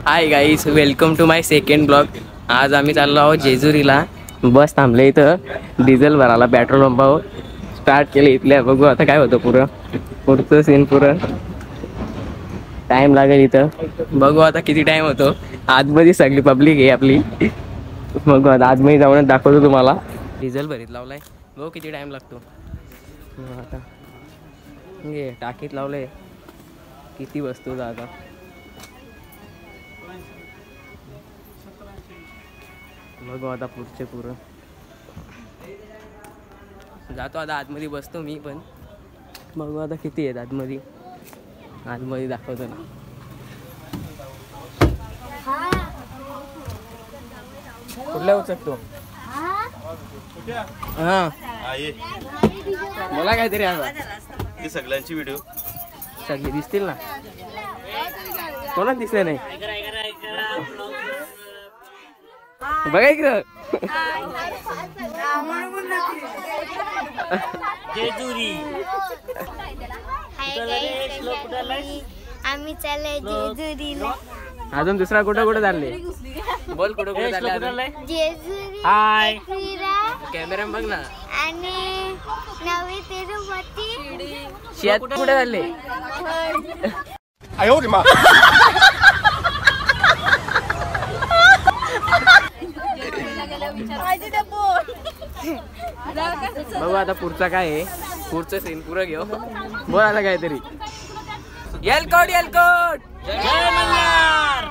High guys, welcome to my second blog. आज आम्ही चाललो आहोत जेजुरीला. बस थांबले इथं डिझेल भरायला पेट्रोल पंपावर. स्टार्ट केले इथल्या. बघू आता काय होतं पुढचं सीन. टाइम लागेल इथं. बघू आता किती टाइम होतो. आतमध्ये सगळी पब्लिक आहे आपली. बघू आता आतमध्ये जाऊनच दाखवतो तुम्हाला. डिझेल भरीत लावलाय. बघू किती टाइम लागतो. आता हे टाकीत लावलंय. किती बसतो आता. बघू आता पुढं जातो. आता आतमध्ये बसतो मी पण. बघू आता किती आहेत आतमध्ये दाखवतो ना. कुठल्या उचकतो हा मला काहीतरी आता सगळ्यांची व्हिडिओ सगळी दिसतील ना. कोणाच दिसले नाही. बघा इकडं जेजुरी. आम्ही चाललोय जेजुरीला. अजून दुसरा कुठं चालले. बोल कुठं चालले. जेजुरी. हाय श्रीराम. कॅमेरा बघ ना. आणि नवी तिरुपती. शेत कुठे चालले. बघू आता पुढचा काय आहे. पुढचं सीन पुरं घेऊ. बोल आता काहीतरी. येलकोट जय मल्हार.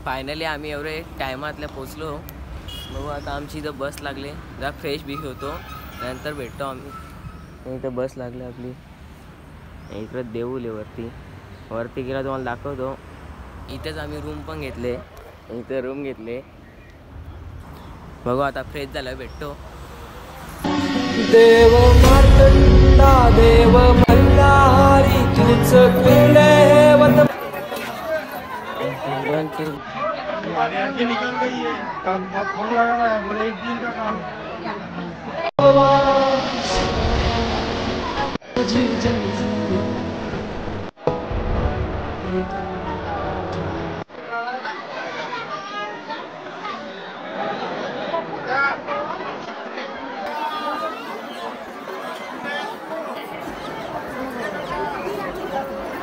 फायनली आम्ही एवढे टायमातल्या पोचलो. बघू आता आमची इथं बस लागले. जरा फ्रेश बी होतो. नंतर भेटतो आम्ही. इथं बस लागली आपली. इकडं देऊळ आहे वरती गेला तुम्हाला दाखवतो. इथेच आम्ही रूम पण घेतले. इथं रूम घेतले. बघू आता फ्रेश झालं भेटतो. देव मातंडा देव मल्हारी तुझ कुलदेवत.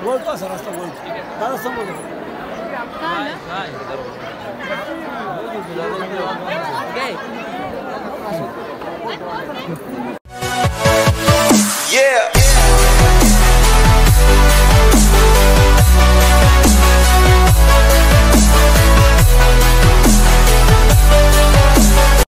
बोलतो सर असं बोलतो दादा समोर काय